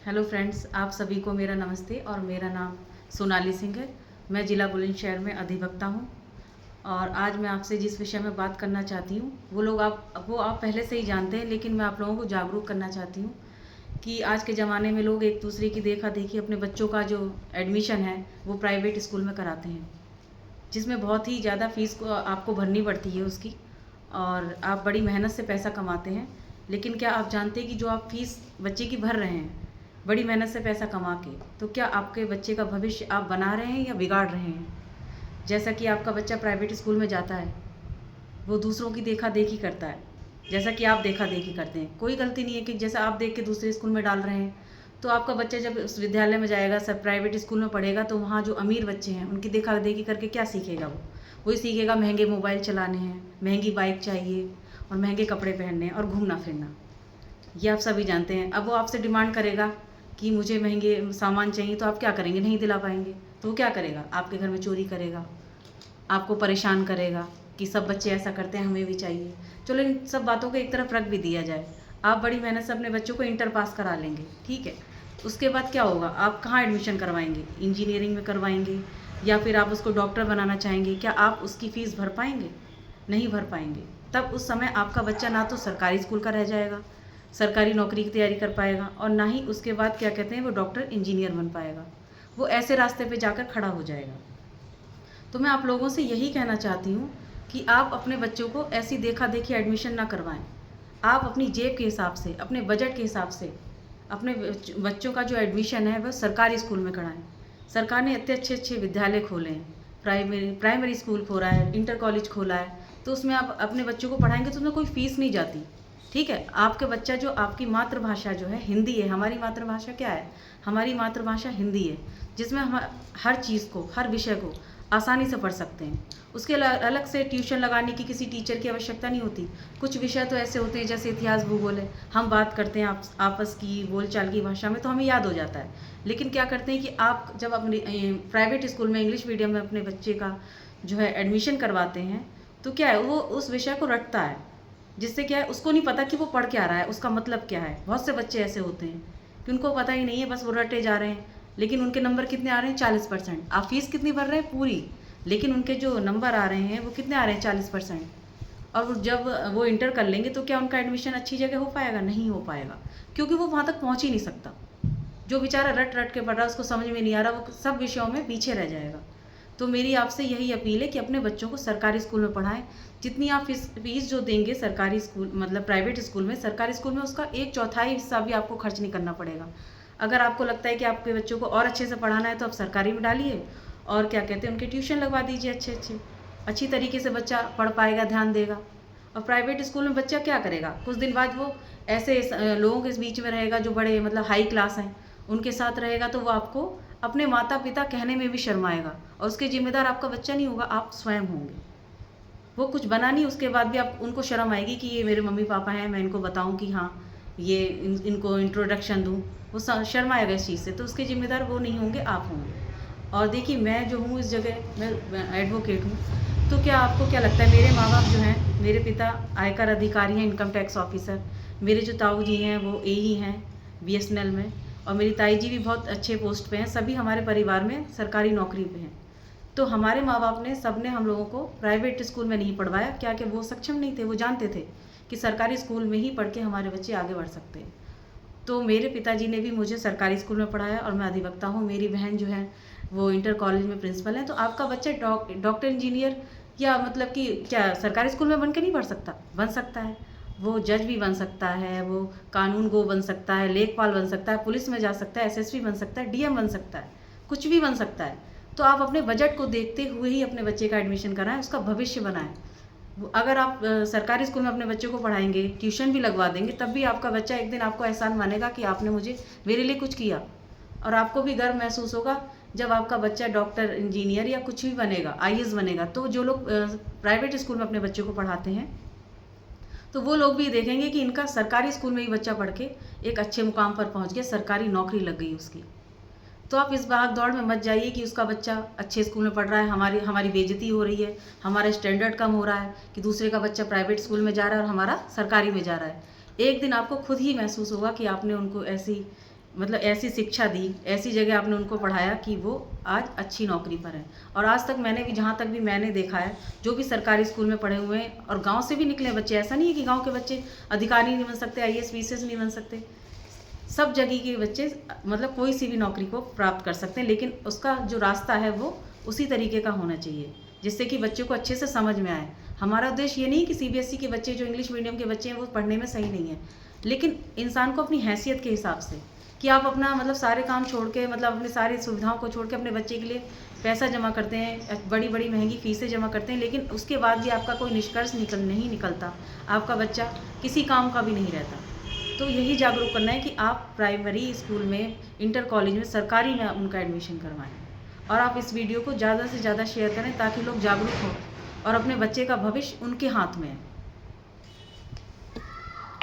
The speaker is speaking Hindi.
हेलो फ्रेंड्स, आप सभी को मेरा नमस्ते और मेरा नाम सोनाली सिंह है। मैं ज़िला बुलंदशहर में अधिवक्ता हूँ और आज मैं आपसे जिस विषय में बात करना चाहती हूँ वो आप पहले से ही जानते हैं, लेकिन मैं आप लोगों को जागरूक करना चाहती हूँ कि आज के ज़माने में लोग एक दूसरे की देखा देखी अपने बच्चों का जो एडमिशन है वो प्राइवेट स्कूल में कराते हैं, जिसमें बहुत ही ज़्यादा फ़ीस को आपको भरनी पड़ती है उसकी, और आप बड़ी मेहनत से पैसा कमाते हैं। लेकिन क्या आप जानते हैं कि जो आप फ़ीस बच्चे की भर रहे हैं बड़ी मेहनत से पैसा कमा के, तो क्या आपके बच्चे का भविष्य आप बना रहे हैं या बिगाड़ रहे हैं? जैसा कि आपका बच्चा प्राइवेट स्कूल में जाता है, वो दूसरों की देखा देखी करता है, जैसा कि आप देखा देखी करते हैं। कोई गलती नहीं है कि जैसा आप देख के दूसरे स्कूल में डाल रहे हैं, तो आपका बच्चा जब उस विद्यालय में जाएगा, सब प्राइवेट स्कूल में पढ़ेगा, तो वहाँ जो अमीर बच्चे हैं उनकी देखा देखी करके क्या सीखेगा? वो वही सीखेगा महंगे मोबाइल चलाने हैं, महंगी बाइक चाहिए और महंगे कपड़े पहनने हैं और घूमना फिरना। ये आप सभी जानते हैं। अब वो आपसे डिमांड करेगा कि मुझे महंगे सामान चाहिए, तो आप क्या करेंगे? नहीं दिला पाएंगे। तो वो क्या करेगा? आपके घर में चोरी करेगा, आपको परेशान करेगा कि सब बच्चे ऐसा करते हैं, हमें भी चाहिए। चलो इन सब बातों को एक तरफ रख भी दिया जाए। आप बड़ी मेहनत से अपने बच्चों को इंटर पास करा लेंगे, ठीक है। उसके बाद क्या होगा? आप कहाँ एडमिशन करवाएंगे? इंजीनियरिंग में करवाएंगे या फिर आप उसको डॉक्टर बनाना चाहेंगे? क्या आप उसकी फ़ीस भर पाएंगे? नहीं भर पाएंगे। तब उस समय आपका बच्चा ना तो सरकारी स्कूल का रह जाएगा, सरकारी नौकरी की तैयारी कर पाएगा, और ना ही उसके बाद क्या कहते हैं वो डॉक्टर इंजीनियर बन पाएगा। वो ऐसे रास्ते पे जाकर खड़ा हो जाएगा। तो मैं आप लोगों से यही कहना चाहती हूँ कि आप अपने बच्चों को ऐसी देखा देखी एडमिशन ना करवाएं। आप अपनी जेब के हिसाब से, अपने बजट के हिसाब से अपने बच्चों का जो एडमिशन है वह सरकारी स्कूल में कराएं। सरकार ने इतने अच्छे अच्छे विद्यालय खोले हैं, प्राइमरी स्कूल खोला है, इंटर कॉलेज खोला है, तो उसमें आप अपने बच्चों को पढ़ाएंगे तो उसमें कोई फ़ीस नहीं जाती, ठीक है। आपके बच्चा जो, आपकी मातृभाषा जो है हिंदी है, हमारी मातृभाषा क्या है? हमारी मातृभाषा हिंदी है, जिसमें हम हर चीज़ को, हर विषय को आसानी से पढ़ सकते हैं। उसके अलग से ट्यूशन लगाने की किसी टीचर की आवश्यकता नहीं होती। कुछ विषय तो ऐसे होते हैं जैसे इतिहास भूगोल है, हम बात करते हैं आपस की बोलचाल की भाषा में, तो हमें याद हो जाता है। लेकिन क्या करते हैं कि आप जब अपने प्राइवेट स्कूल में इंग्लिश मीडियम में अपने बच्चे का जो है एडमिशन करवाते हैं, तो क्या है, वो उस विषय को रटता है, जिससे क्या है उसको नहीं पता कि वो पढ़ क्या रहा है, उसका मतलब क्या है। बहुत से बच्चे ऐसे होते हैं कि उनको पता ही नहीं है, बस वो रटे जा रहे हैं, लेकिन उनके नंबर कितने आ रहे हैं? 40%। आप फीस कितनी भर रहे हैं? पूरी, लेकिन उनके जो नंबर आ रहे हैं वो कितने आ रहे हैं? 40%। और जब वो इंटर कर लेंगे तो क्या उनका एडमिशन अच्छी जगह हो पाएगा? नहीं हो पाएगा, क्योंकि वो वहाँ तक पहुँच ही नहीं सकता। जो बेचारा रट रट के पढ़ रहा है, उसको समझ में नहीं आ रहा, वो सब विषयों में पीछे रह जाएगा। तो मेरी आपसे यही अपील है कि अपने बच्चों को सरकारी स्कूल में पढ़ाएं। जितनी आप फीस जो देंगे सरकारी स्कूल, मतलब प्राइवेट स्कूल में, सरकारी स्कूल में उसका 1/4 हिस्सा भी आपको खर्च नहीं करना पड़ेगा। अगर आपको लगता है कि आपके बच्चों को और अच्छे से पढ़ाना है तो आप सरकारी में डालिए, और क्या कहते हैं उनके ट्यूशन लगवा दीजिए अच्छी तरीके से बच्चा पढ़ पाएगा, ध्यान देगा। और प्राइवेट स्कूल में बच्चा क्या करेगा? कुछ दिन बाद वो ऐसे लोगों के बीच में रहेगा जो बड़े मतलब हाई क्लास हैं, उनके साथ रहेगा, तो वो आपको अपने माता पिता कहने में भी शर्माएगा, और उसके जिम्मेदार आपका बच्चा नहीं होगा, आप स्वयं होंगे। वो कुछ बना नहीं, उसके बाद भी आप उनको शर्म आएगी कि ये मेरे मम्मी पापा हैं, मैं इनको बताऊं कि हाँ ये इनको इंट्रोडक्शन दूं। वो शर्म आएगा इस चीज़ से, तो उसके जिम्मेदार वो नहीं होंगे, आप होंगे। और देखिए, मैं जो हूँ इस जगह, मैं एडवोकेट हूँ, तो क्या आपको क्या लगता है, मेरे माँ बाप जो हैं, मेरे पिता आयकर अधिकारी हैं, इनकम टैक्स ऑफिसर, मेरे जो ताऊ जी हैं वो एई हैं BSNL में, और मेरी ताई जी भी बहुत अच्छे पोस्ट पे हैं। सभी हमारे परिवार में सरकारी नौकरी पे हैं। तो हमारे माँ बाप ने, सब ने हम लोगों को प्राइवेट स्कूल में नहीं पढ़वाया। क्या कि वो सक्षम नहीं थे, वो जानते थे कि सरकारी स्कूल में ही पढ़ के हमारे बच्चे आगे बढ़ सकते हैं। तो मेरे पिताजी ने भी मुझे सरकारी स्कूल में पढ़ाया, और मैं अधिवक्ता हूँ। मेरी बहन जो है वो इंटर कॉलेज में प्रिंसिपल है। तो आपका बच्चा डॉक्टर इंजीनियर या मतलब कि क्या सरकारी स्कूल में बन के नहीं पढ़ सकता? बन सकता है। वो जज भी बन सकता है, वो कानून गो बन सकता है, लेखपाल बन सकता है, पुलिस में जा सकता है, SSP बन सकता है, DM बन सकता है, कुछ भी बन सकता है। तो आप अपने बजट को देखते हुए ही अपने बच्चे का एडमिशन कराएं, उसका भविष्य बनाएं। अगर आप सरकारी स्कूल में अपने बच्चे को पढ़ाएंगे, ट्यूशन भी लगवा देंगे, तब भी आपका बच्चा एक दिन आपको एहसान मानेगा कि आपने मेरे लिए कुछ किया। और आपको भी गर्व महसूस होगा जब आपका बच्चा डॉक्टर, इंजीनियर या कुछ भी बनेगा, IAS बनेगा। तो जो लोग प्राइवेट स्कूल में अपने बच्चे को पढ़ाते हैं, तो वो लोग भी देखेंगे कि इनका सरकारी स्कूल में ही बच्चा पढ़ के एक अच्छे मुकाम पर पहुंच गया, सरकारी नौकरी लग गई उसकी। तो आप इस भाग दौड़ में मत जाइए कि उसका बच्चा अच्छे स्कूल में पढ़ रहा है, हमारी बेइज्जती हो रही है, हमारा स्टैंडर्ड कम हो रहा है कि दूसरे का बच्चा प्राइवेट स्कूल में जा रहा है और हमारा सरकारी में जा रहा है। एक दिन आपको खुद ही महसूस होगा कि आपने उनको ऐसी मतलब ऐसी शिक्षा दी, ऐसी जगह आपने उनको पढ़ाया कि वो आज अच्छी नौकरी पर हैं। और आज तक मैंने भी, जहाँ तक भी मैंने देखा है, जो भी सरकारी स्कूल में पढ़े हुए हैं और गांव से भी निकले बच्चे, ऐसा नहीं है कि गांव के बच्चे अधिकारी नहीं बन सकते, आईएएस पीसीएस नहीं बन सकते। सब जगह के बच्चे मतलब कोई सी भी नौकरी को प्राप्त कर सकते हैं, लेकिन उसका जो रास्ता है वो उसी तरीके का होना चाहिए जिससे कि बच्चों को अच्छे से समझ में आए। हमारा उद्देश्य ये नहीं कि सीबीएसई के बच्चे, जो इंग्लिश मीडियम के बच्चे हैं, वो पढ़ने में सही नहीं है, लेकिन इंसान को अपनी हैसियत के हिसाब से, कि आप अपना मतलब सारे काम छोड़ के, मतलब अपने सारी सुविधाओं को छोड़ के अपने बच्चे के लिए पैसा जमा करते हैं, बड़ी बड़ी महंगी फीसें जमा करते हैं, लेकिन उसके बाद भी आपका कोई निष्कर्ष नहीं निकलता, आपका बच्चा किसी काम का भी नहीं रहता। तो यही जागरूक करना है कि आप प्राइमरी स्कूल में, इंटर कॉलेज में, सरकारी में उनका एडमिशन करवाएं। और आप इस वीडियो को ज़्यादा से ज़्यादा शेयर करें ताकि लोग जागरूक हों और अपने बच्चे का भविष्य उनके हाथ में है।